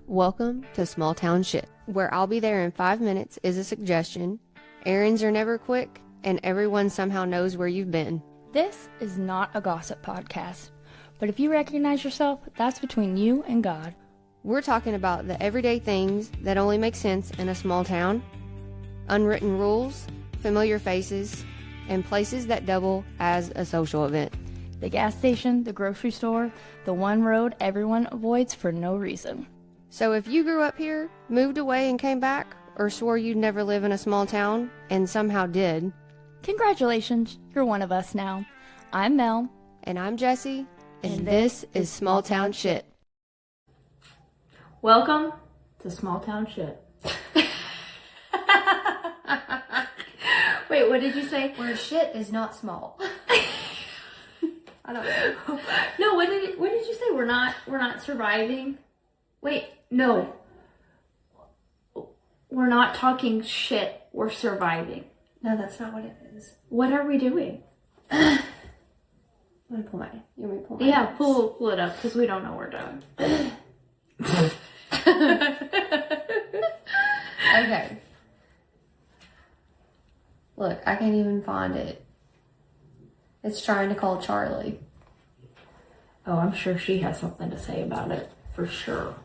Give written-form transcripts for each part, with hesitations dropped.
Welcome to Small Town Shit, where I'll be there in 5 minutes is a suggestion, errands are never quick, and everyone somehow knows where you've been. This is not a gossip podcast, but if you recognize yourself, that's between you and God. We're talking about the everyday things that only make sense in a small town, unwritten rules, familiar faces, and places that double as a social event. The gas station, the grocery store, the one road everyone avoids for no reason. So if you grew up here, moved away and came back, or swore you'd never live in a small town and somehow did, congratulations, you're one of us now. I'm Mel. And I'm Jessie, and this is Small Town Shit. Welcome to Small Town Shit. Wait, what did you say? Where shit is not small. I don't know. No, what did you say? We're not surviving. Wait, no. We're not talking shit. We're surviving. No, that's not what it is. What are we doing? I'm gonna pull my. You want me to pull my? Yeah, notes? pull it up because we don't know where we're doing. Okay. Look, I can't even find it. It's trying to call Charlie. Oh, I'm sure she has something to say about it for sure.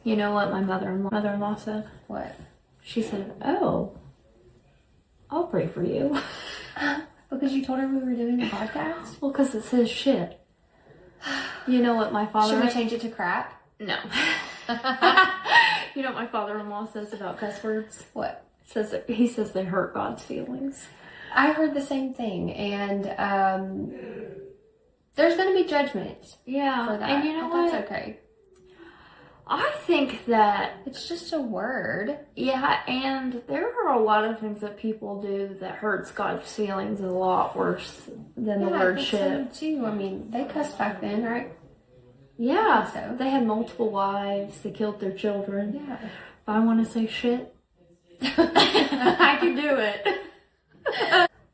You know what my mother-in-law said? What? She said, "Oh, I'll pray for you." Because you told her we were doing a podcast? Well, because it says shit. You know what my father... Should we change it to crap? No. You know what my father-in-law says about cuss words? What? He says they hurt God's feelings. I heard the same thing, and there's going to be judgment. Yeah, for that. and you know what? That's okay. I think that... It's just a word. Yeah, and there are a lot of things that people do that hurts God's feelings a lot worse than the word shit. So too. I mean, they cussed back then, right? Yeah, I think so. They had multiple wives. They killed their children. Yeah. If I want to say shit, I can do it.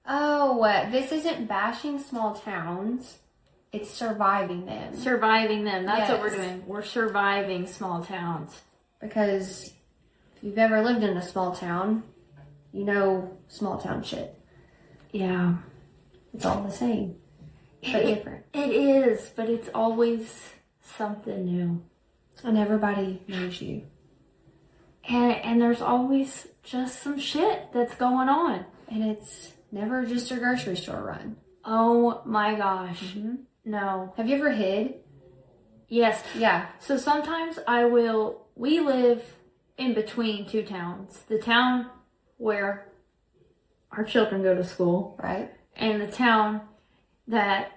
Oh, this isn't bashing small towns. It's surviving them. Surviving them. That's what we're Yes. doing. We're surviving small towns. Because if you've ever lived in a small town, you know small town shit. Yeah. It's all the same, but different. It is, but it's always something new. And everybody knows you. And there's always just some shit that's going on. And it's never just a grocery store run. Oh my gosh. Mm-hmm. No. Have you ever hid? Yes. Yeah. So sometimes we live in between two towns. The town where our children go to school. Right. And the town that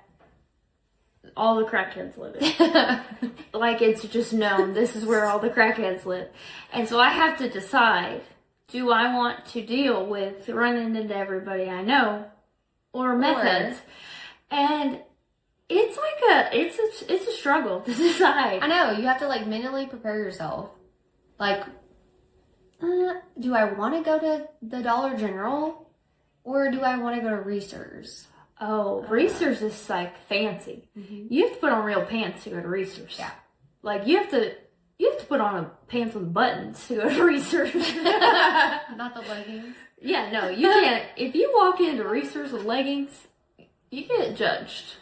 all the crackheads live in. Like it's just known. This is where all the crackheads live. And so I have to decide, do I want to deal with running into everybody I know or methods? And it's like it's a struggle to decide. I know. You have to mentally prepare yourself. Do I want to go to the Dollar General or do I want to go to Reese's? Oh, Reese's is fancy. Mm-hmm. You have to put on real pants to go to Reese's. Yeah. You have to put on a pants with buttons to go to Reese's. Not the leggings. Yeah, no, you can't. If you walk into Reese's with leggings, you get judged.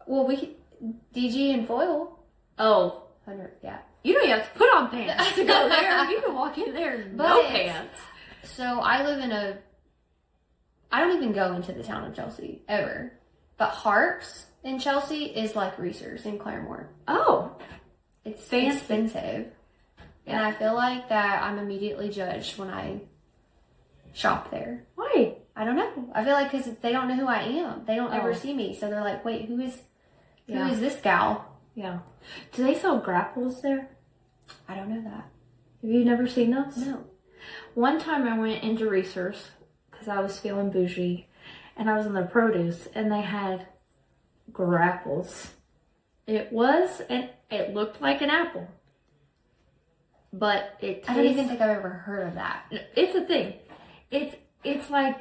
Well, DG and foil. Oh, 100, yeah. you don't even have to put on pants to go there. You can walk in there in no pants. So I live in I don't even go into the town of Chelsea, ever. But Harps in Chelsea is like Reese's in Claremore. Oh. It's fancy. expensive. Yeah. And I feel like that I'm immediately judged when I shop there. Why? I don't know. I feel like because they don't know who I am. They don't ever Oh. see me. So they're like, wait, who is Yeah. this gal? Yeah. Do they sell grapples there? I don't know that. Have you never seen those? No. One time I went into Reese's because I was feeling bougie, and I was in the produce, and they had grapples. It looked like an apple, but I don't even think I've ever heard of that. It's a thing. It's like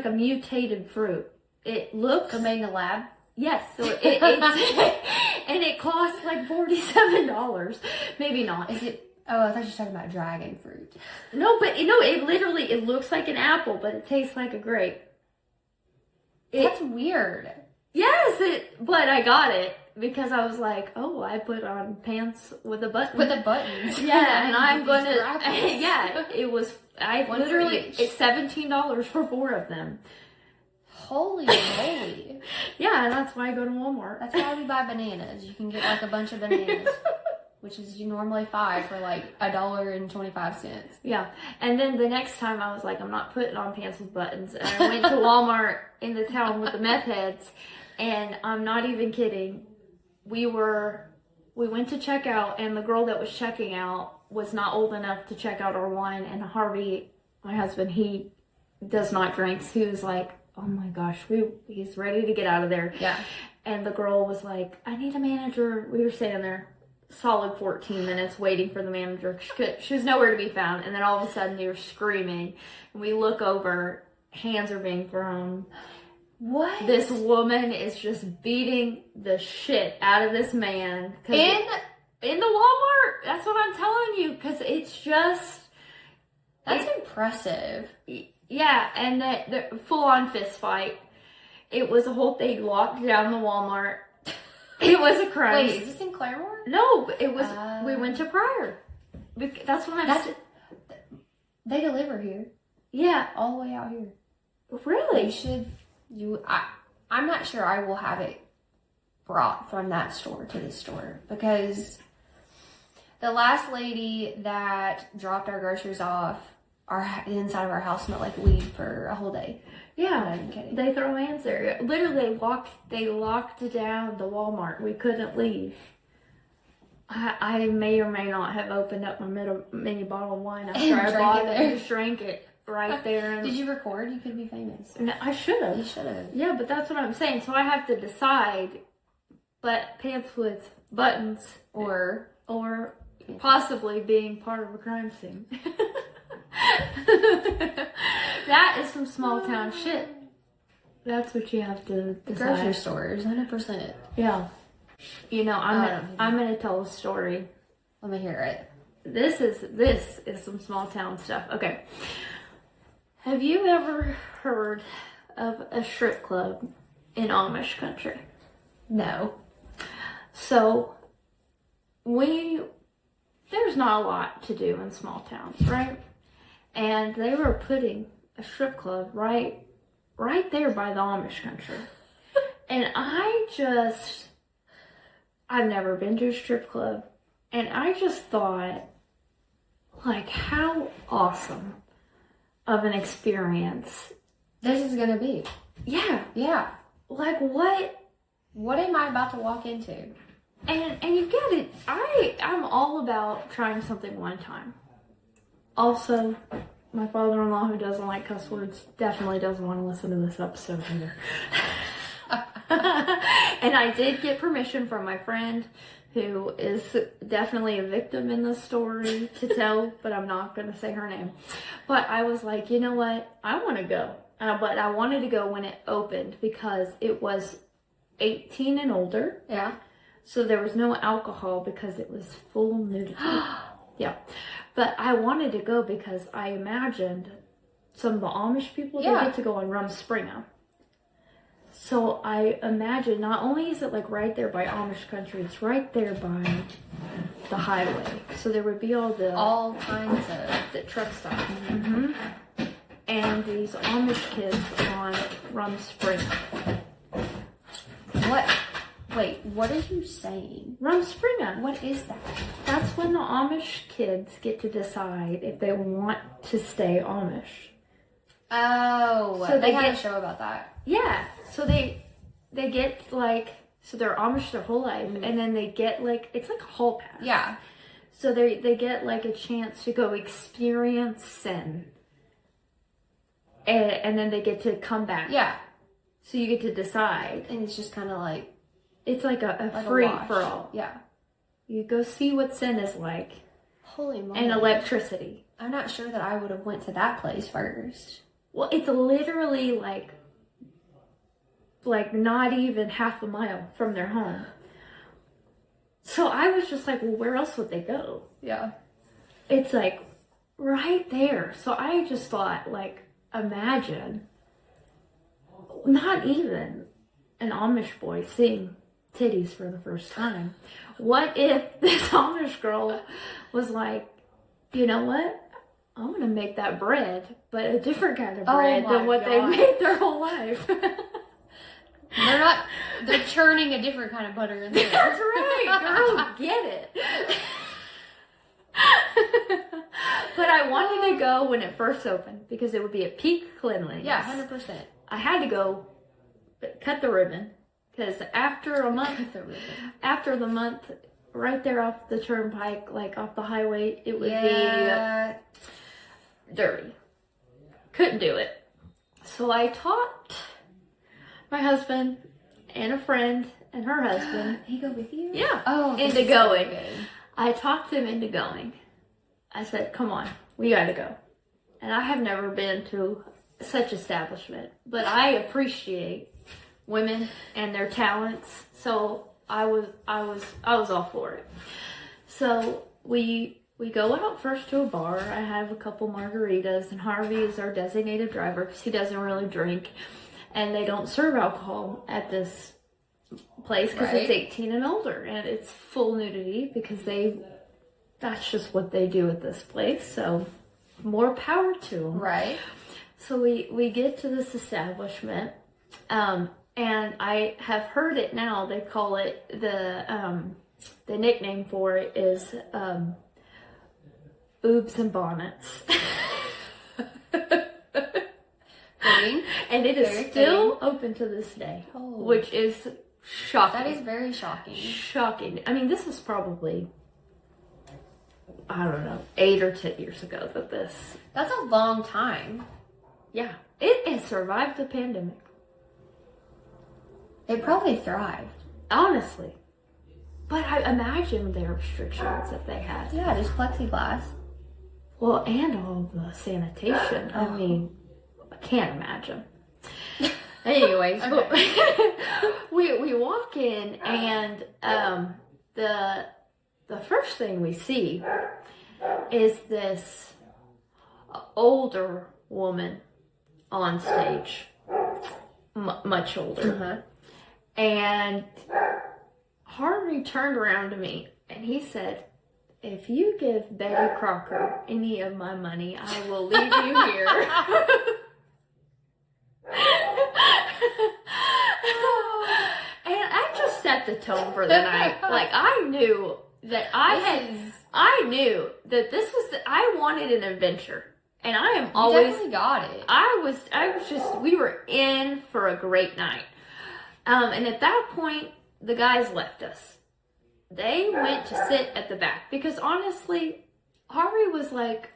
a mutated fruit. It looks So made in a lab? Yes, so it's And it costs like $47. Maybe not. Is it? Oh, I thought you were talking about dragon fruit. No, but it literally, it looks like an apple, but it tastes like a grape. That's weird. Yes, but I got it because I was like, oh, I put on pants with a button. With the buttons. Yeah, and I'm going to, yeah, it was, it's $17 for 4 of them. Holy moly. Yeah, and that's why I go to Walmart. That's why we buy bananas. You can get like a bunch of bananas. Which is normally $5 for like $1.25. Yeah. And then the next time I was like, I'm not putting on pants with buttons. And I went to Walmart in the town with the meth heads. And I'm not even kidding. We went to check out, and the girl that was checking out was not old enough to check out our wine. And Harvey, my husband, he does not drink. So he was like, oh my gosh, he's ready to get out of there. Yeah. And the girl was like, I need a manager. We were standing there solid 14 minutes waiting for the manager. She was nowhere to be found. And then all of a sudden they were screaming. And we look over, hands are being thrown. What? This woman is just beating the shit out of this man. In the Walmart. That's what I'm telling you. Because it's just... That's impressive. Yeah, and the full-on fist fight. It was a whole thing. Locked down the Walmart. It was a crime. Wait, is this in Claremore? No, it was. We went to Pryor. That's what I'm. They deliver here. Yeah, all the way out here. Really? You should. I'm not sure I will have it brought from that store to this store because the last lady that dropped our groceries off, the inside of our house smelled like weed for a whole day. Yeah, they throw hands there. Literally, they locked down the Walmart. We couldn't leave. I may or may not have opened up my mini bottle of wine after I bought it and just drank it right there. Did you record? You could be famous. No, I should have. You should have. Yeah, but that's what I'm saying. So I have to decide, but pants with buttons or possibly being part of a crime scene. That is some small town shit. That's what you have to decide. Grocery stores, 100%. Yeah. You know, I'm gonna tell a story. Let me hear it. This is some small town stuff. Okay. Have you ever heard of a strip club in Amish country? No. So there's not a lot to do in small towns, right? And they were putting a strip club right there by the Amish country. And I've never been to a strip club. And I just thought, like, how awesome of an experience this is going to be. Yeah. Yeah. Like, what am I about to walk into? And you get it. I'm all about trying something one time. Also, my father-in-law, who doesn't like cuss words, definitely doesn't want to listen to this episode either. And I did get permission from my friend, who is definitely a victim in this story, to tell, but I'm not going to say her name. But I was like, you know what? I want to go. But I wanted to go when it opened because it was 18 and older. Yeah. So there was no alcohol because it was full nudity. Yeah. But I wanted to go because I imagined some of the Amish people, they get to go on Rumspringa. So I imagine not only is it like right there by Amish country, it's right there by the highway. So there would be all kinds of the truck stops. Mm-hmm. And these Amish kids on Rumspringa. What? Wait, what are you saying? Rumspringa. What is that? That's when the Amish kids get to decide if they want to stay Amish. Oh, so they had a show about that. Yeah, so they get like, so they're Amish their whole life, and then they get like, it's like a hall pass. Yeah. So they get like a chance to go experience sin. And then they get to come back. Yeah. So you get to decide. And it's just kind of like... It's like a free-for-all. Yeah. You go see what sin is like. Holy moly. And electricity. I'm not sure that I would have went to that place first. Well, it's literally like not even half a mile from their home. So I was just like, well, where else would they go? Yeah. It's like right there. So I just thought, like, imagine not even an Amish boy seeing titties for the first time. What if this Amish girl was like, you know what? I'm going to make that bread, but a different kind of bread than what they've made their whole life. They're churning a different kind of butter in there. That's right. Girl, get it. But I wanted to go when it first opened because it would be at peak cleanliness. Yeah, 100%. I had to go cut the ribbon because after a month, after the month, right there off the turnpike, like off the highway, it would be dirty. Couldn't do it. So I taught my husband and a friend and her husband. He go with you? Yeah. Oh, into going. So I talked them into going. I said, come on, we gotta go. And I have never been to such establishment, but I appreciate women and their talents. So I was all for it. So we go out first to a bar. I have a couple margaritas, and Harvey is our designated driver because he doesn't really drink, and they don't serve alcohol at this place because it's 18 and older, and it's full nudity because that's just what they do at this place. So more power to them. Right. So we get to this establishment, and I have heard it now. They call it the nickname for it is boobs and bonnets. And it is still open to this day, which is shocking. That is very shocking. Shocking. I mean, this is probably, I don't know, 8 or 10 years ago that this. That's a long time. Yeah. It survived the pandemic. It probably thrived. Honestly. But I imagine their restrictions that they had. Yeah, just plexiglass. Well, and all the sanitation. I mean, I can't imagine. Anyways, we walk in, and the first thing we see is this older woman on stage, much older, and Harvey turned around to me and he said, "If you give Betty Crocker any of my money, I will leave you here." And I just set the tone for the night. Like, I knew that I knew that this was I wanted an adventure. And I am always... You definitely got it. I was just... We were in for a great night. And at that point, the guys left us. They went to sit at the back. Because honestly, Harvey was like...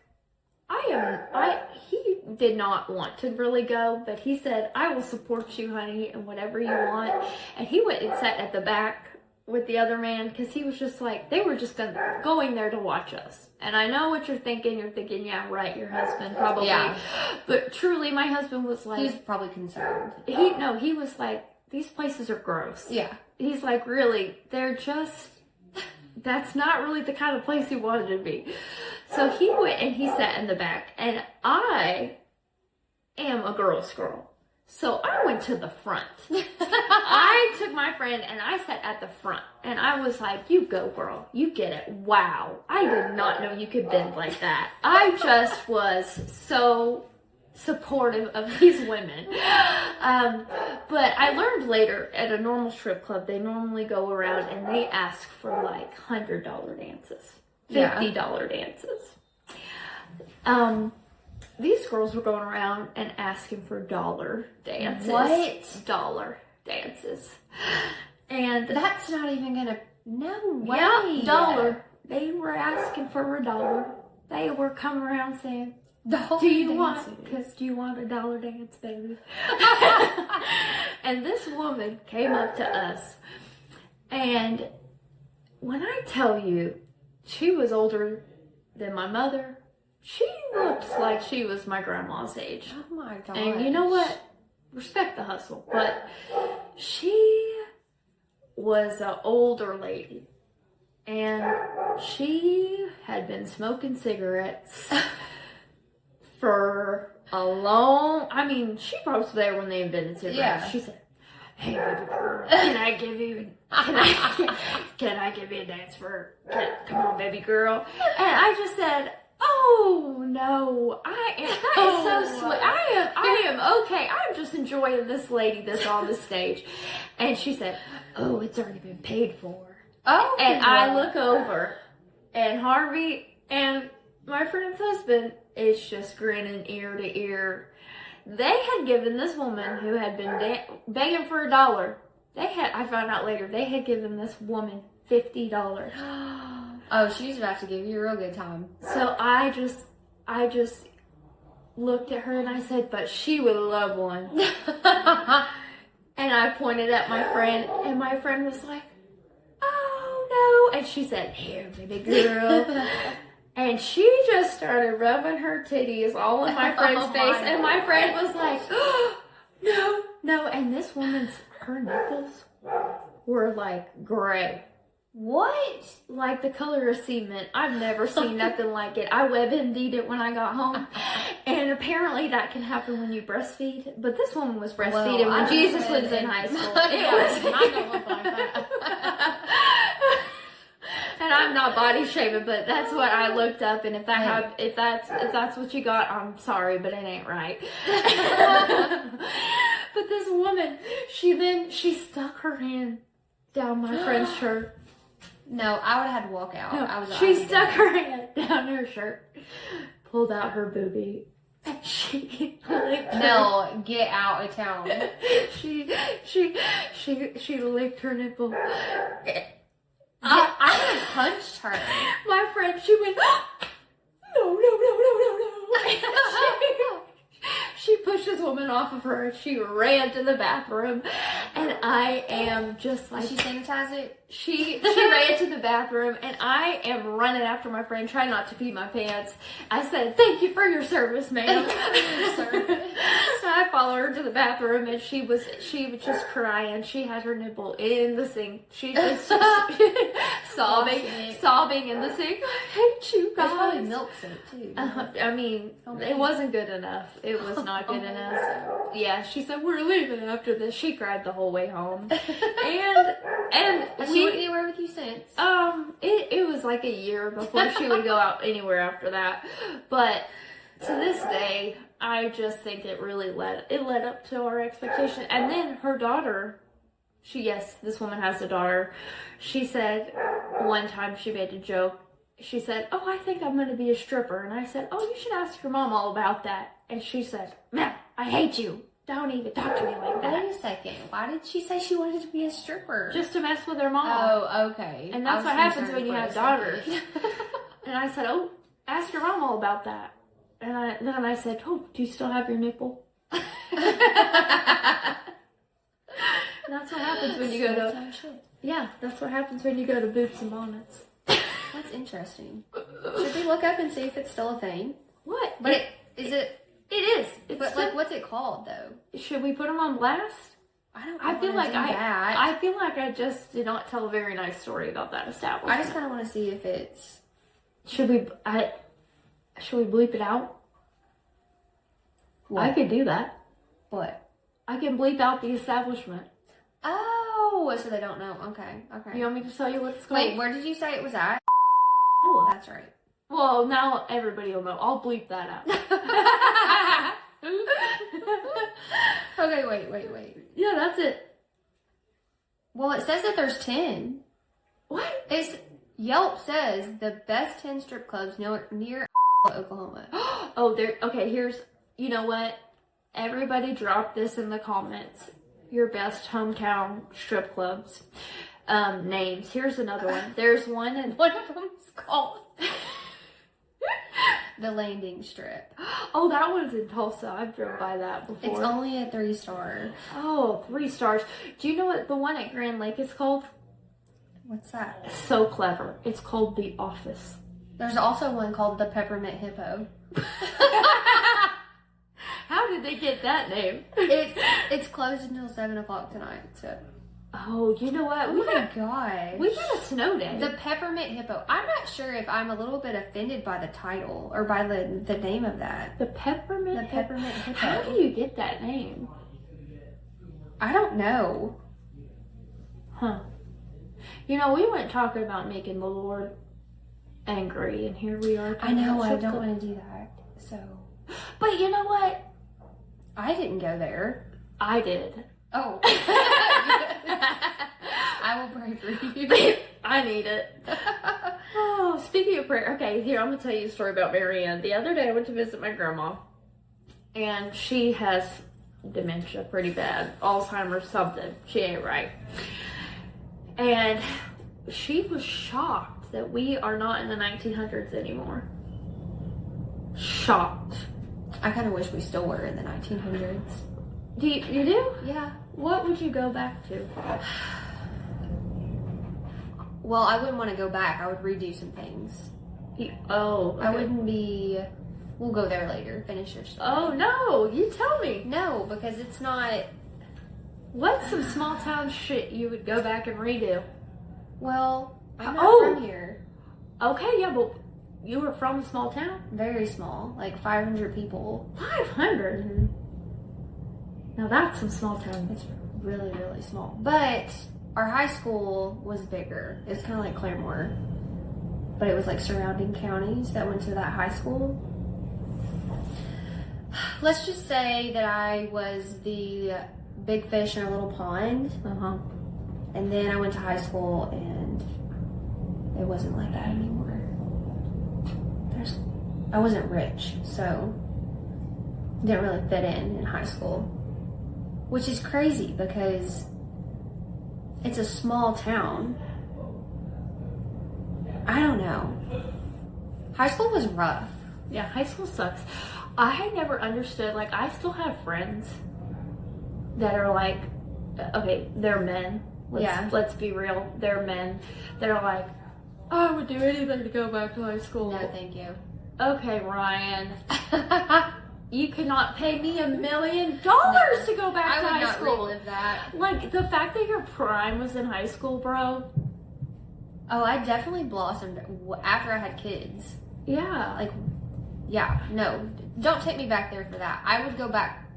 He did not want to really go, but he said, "I will support you, honey, and whatever you want." And he went and sat at the back with the other man because he was just like, they were just going there to watch us. And I know what you're thinking. You're thinking, yeah, right, your husband probably. Yeah. But truly, my husband was like... He's probably concerned. He was like, these places are gross. Yeah. He's like, really, they're just... That's not really the kind of place he wanted to be. So he went and he sat in the back. And I am a girl's girl. So I went to the front. I took my friend and I sat at the front. And I was like, you go, girl. You get it. Wow. I did not know you could bend like that. I just was so supportive of these women. But I learned later at a normal strip club, they normally go around and they ask for like $100 dances, $50 dances. These girls were going around and asking for dollar dances. What? Dollar dances. And that's not even gonna... No way. Yeah, dollar. They were asking for $1. They were coming around saying, do you want a dollar dance, baby? And this woman came up to us, and when I tell you, she was older than my mother. She looked like she was my grandma's age. Oh my god! And you know what? Respect the hustle, but she was an older lady. And she had been smoking cigarettes for a long... I mean, she probably was there when they invented cigarettes. Yeah. She said, "Hey, baby girl, can I give you a dance come on, baby girl?" And I just said, "Oh no, that is so sweet. I am okay. I'm just enjoying this lady that's on the stage." And she said, "Oh, it's already been paid for." Oh, And I look over, and Harvey and my friend's husband is just grinning ear to ear. They had given this woman who had been begging for $1. I found out later, they had given this woman $50. Oh, she's about to give you a real good time. So I just looked at her and I said, "But she would love one." And I pointed at my friend, and my friend was like, "Oh no." And she said, "Here, baby girl." And she just started rubbing her titties all in my friend's face. And my friend was like, "Oh, no." And this woman's, her nipples were like gray. What? Like the color of cement. I've never seen nothing like it. I WebMD'd it when I got home. And apparently that can happen when you breastfeed. But this woman was breastfeeding when Jesus was in high school. It was not gonna look like that. And I'm not body shaming, but that's what I looked up. And if that's what you got, I'm sorry, but it ain't right. But this woman, she stuck her hand down my friend's shirt. No, I would have had to walk out. No, she stuck her hand down her shirt, pulled out her boobie, and she licked No, get out of town. She licked her nipple. I would have punched her. My friend, she went, no. She pushed this woman off of her and she ran to the bathroom. And I am just like... Did she sanitize it? She ran to the bathroom and I am running after my friend, trying not to pee my pants. I said, "Thank you for your service, ma'am." So I followed her to the bathroom and she was just crying. She had her nipple in the sink. She was just sobbing in the sink. "I hate you guys." There's probably milk soap too. I mean, it wasn't good enough. It was not good enough. Yeah, she said, "We're leaving after this." She cried the whole way home. And Has she went anywhere with you since? It was like a year before she would go out anywhere after that. But to this day, I just think it really led up to our expectation. And then her daughter, this woman has a daughter. She said one time she made a joke. She said, "Oh, I think I'm going to be a stripper." And I said, "Oh, you should ask your mom all about that." And she said, "Mel, I hate you. Don't even talk to me like that." Wait a second. Why did she say she wanted to be a stripper? Just to mess with her mom. Oh, okay. And that's what happens when you have daughters. And I said, "Oh, ask your mom all about that." And then I said, "Oh, do you still have your nipple?" That's what happens when you go to... Yeah, that's what happens when you go to Boots and Bonnets. That's interesting. Should we look up and see if it's still a thing? What? But is it? It is. It's But still, like, what's it called though? should we put them on blast? I don't. I feel like that. I feel like I just did not tell a very nice story about that establishment. I just kind of want to see if it's. Should we bleep it out? What? I could do that. What? I can bleep out the establishment. Oh, so they don't know. Okay. You want me to tell you what it's called? Wait, where did you say it was at? Oh, That's right. well, now everybody will know. I'll bleep that out. Okay, wait. Yeah, that's it. Well, it says that there's 10. What? Yelp says the best 10 strip clubs near Oklahoma. Oh, there. Okay, you know what? Everybody drop this in the comments. Your best hometown strip clubs. Names. Here's another one. There's one and One of them's called the Landing Strip. Oh, that one's in Tulsa. I've driven by that before. It's only a 3-star. Oh, 3 stars. Do you know what the one at Grand Lake is called? What's that? So clever. It's called The Office. There's also one called the Peppermint Hippo. How did they get that name? It's closed until 7 o'clock tonight. So Oh, you know what? Oh my gosh. We had a snow day. The peppermint hippo. I'm not sure if I'm a little bit offended by the title or by the name of that. The peppermint hippo. How do you get that name? I don't know. Huh. You know, we went talking about making the Lord angry, and here we are. I know, I don't want to do that. So. But you know what? I didn't go there. I did. Oh. I will pray for you. I need it. Oh, speaking of prayer, okay, here, I'm going to tell you a story about Marianne. The other day I went to visit my grandma, and she has dementia pretty bad. Alzheimer's something. She ain't right. And she was shocked that we are not in the 1900s anymore. Shocked. I kind of wish we still were in the 1900s. Do you do? Yeah. What would you go back to? Well, I wouldn't want to go back. I would redo some things. Okay. I wouldn't be... We'll go there later. Finish your story. Oh, no. You tell me. No, because it's not... What's some small town shit you would go back and redo? Well, I'm not from here. Okay, yeah, but you were from a small town? Very small. Like 500 people. 500? Mm-hmm. Now that's some small town. It's really, really small. But our high school was bigger. It's kind of like Claremore. But it was like surrounding counties that went to that high school. Let's just say that I was the big fish in a little pond. Uh-huh. And then I went to high school and it wasn't like that anymore. I wasn't rich, so didn't really fit in high school. Which is crazy because it's a small town. I don't know. High school was rough. Yeah, high school sucks. I had never understood, like, I still have friends that are like, okay, they're men. Let's be real. They're men that are like, I would do anything to go back to high school. No, thank you. Okay, Ryan. You could not pay me $1 million to go back to high school. I would not relive that. Like, the fact that your prime was in high school, bro. Oh, I definitely blossomed after I had kids. Yeah. Like, yeah, no. Don't take me back there for that. I would go back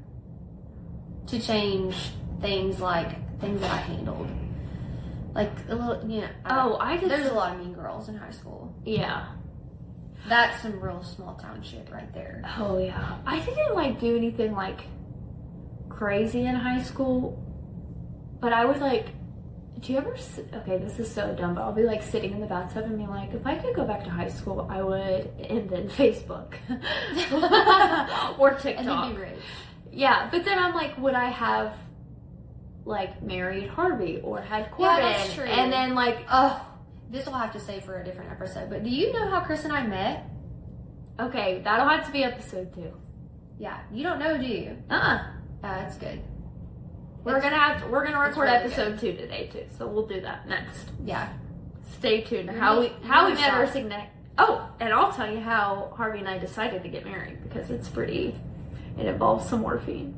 to change things that I handled. Like, a little, you know. There's a lot of mean girls in high school. Yeah. That's some real small town shit right there. Oh, yeah. I didn't, like, do anything, like, crazy in high school. But I would, like, do you ever, okay, this is so dumb, but I'll be, like, sitting in the bathtub and be like, if I could go back to high school, I would, and then Facebook. Or TikTok. And then be rich. Yeah, but then I'm like, would I have, like, married Harvey or had Corbin? Yeah, that's true. And then, like, this will have to stay for a different episode, but do you know how Chris and I met? Okay, that'll have to be episode 2. Yeah, you don't know, do you? That's good. We're gonna record really episode 2 today too, so we'll do that next. Yeah. Stay tuned. How we met our significant. Oh, and I'll tell you how Harvey and I decided to get married because it involves some morphine.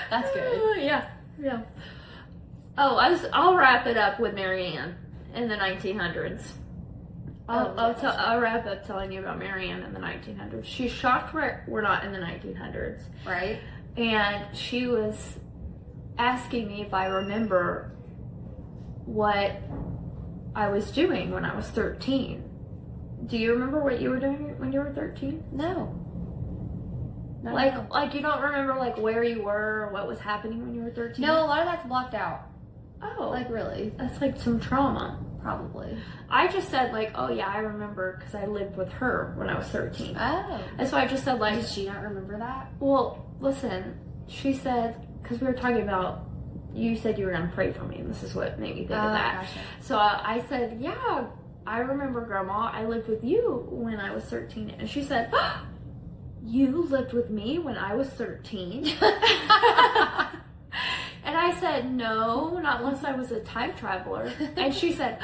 That's good. Yeah. Oh, I'll wrap it up with Marianne in the 1900s. I'll wrap up telling you about Marianne in the 1900s. She's shocked we're not in the 1900s. Right. And she was asking me if I remember what I was doing when I was 13. Do you remember what you were doing when you were 13? No. Like you don't remember like where you were or what was happening when you were 13? No, a lot of that's blocked out. Oh. Like really? That's like some trauma. Probably. I just said like, oh yeah, I remember because I lived with her when I was 13. Oh. And so I just said like... Did she not remember that? Well, listen, she said, because we were talking about, you said you were going to pray for me, and this is what made me think of that. Gotcha. So I said, yeah, I remember Grandma, I lived with you when I was 13. And she said, oh, you lived with me when I was 13? And I said, no, not unless I was a time traveler. And she said,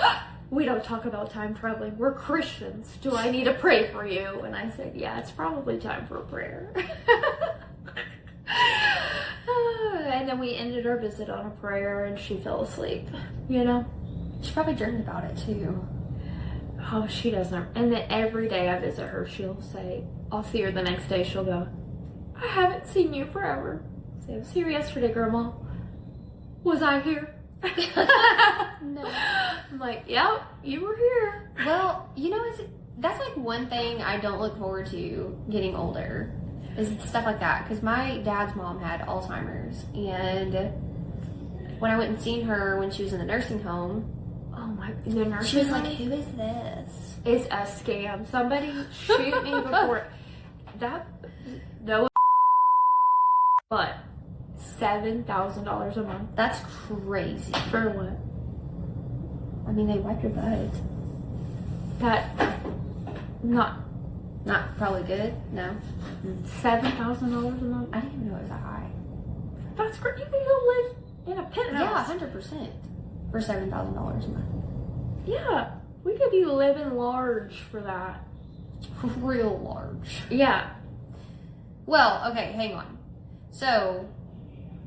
we don't talk about time traveling. We're Christians. Do I need to pray for you? And I said, yeah, it's probably time for a prayer. And then we ended our visit on a prayer and she fell asleep, you know? She probably dreamed about it too. Oh, she doesn't. And then every day I visit her, she'll say, I'll see her the next day, she'll go, I haven't seen you forever. I say, I was here yesterday, Grandma. Was I here? No. I'm like, yep, you were here. Well, you know, that's like one thing I don't look forward to getting older. Is stuff like that. Because my dad's mom had Alzheimer's. And when I went and seen her when she was in the nursing home, Oh my, the nurse she was like, who is this? It's a scam. Somebody shoot me before that. No, but $7,000 a month. That's crazy. For what? I mean, they wipe your butt. That not probably good. No. $7,000 a month. I didn't even know it was that high. That's great. You can go live in a penthouse. Yeah, 100% for $7,000 a month. Yeah, we could be living large for that. Real large. Yeah. Well, okay, hang on. So,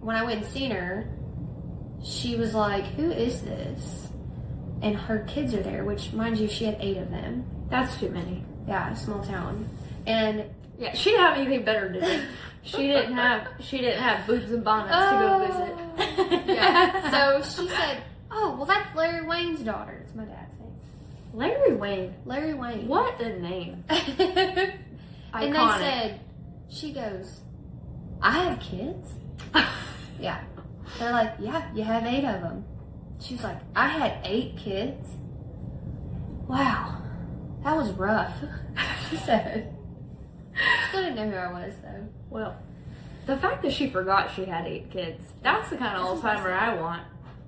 when I went and seen her, she was like, who is this? And her kids are there, which, mind you, she had 8 of them. That's too many. Yeah, small town. And yeah, she didn't have anything better to do. She didn't have boobs and bonnets to go visit. Yeah. So she said, oh, well, that's Larry Wayne's daughter. It's my dad's name. Larry Wayne. Larry Wayne. What a name. And they said, she goes, I have kids? Yeah. They're like, yeah, you have 8 of them. She was like, I had 8 kids? Wow. That was rough. She said. Still didn't know who I was, though. Well, the fact that she forgot she had 8 kids, that's the kind of Alzheimer I want.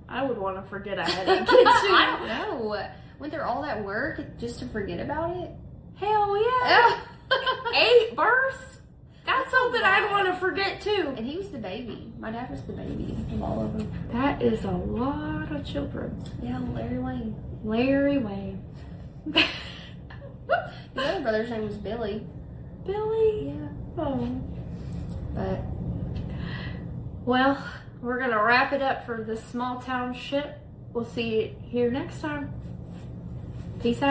I would want to forget I had 8 kids too. I don't know. Went through all that work just to forget about it? Hell yeah. 8 births? That's something I'd want to forget too. And he was the baby. My dad was the baby of all of them. That is a lot of children. Yeah, Larry Wayne. Larry Wayne. His other brother's name was Billy. Billy? Yeah. Oh. But, well, we're going to wrap it up for this small town shit. We'll see you here next time. Peace out.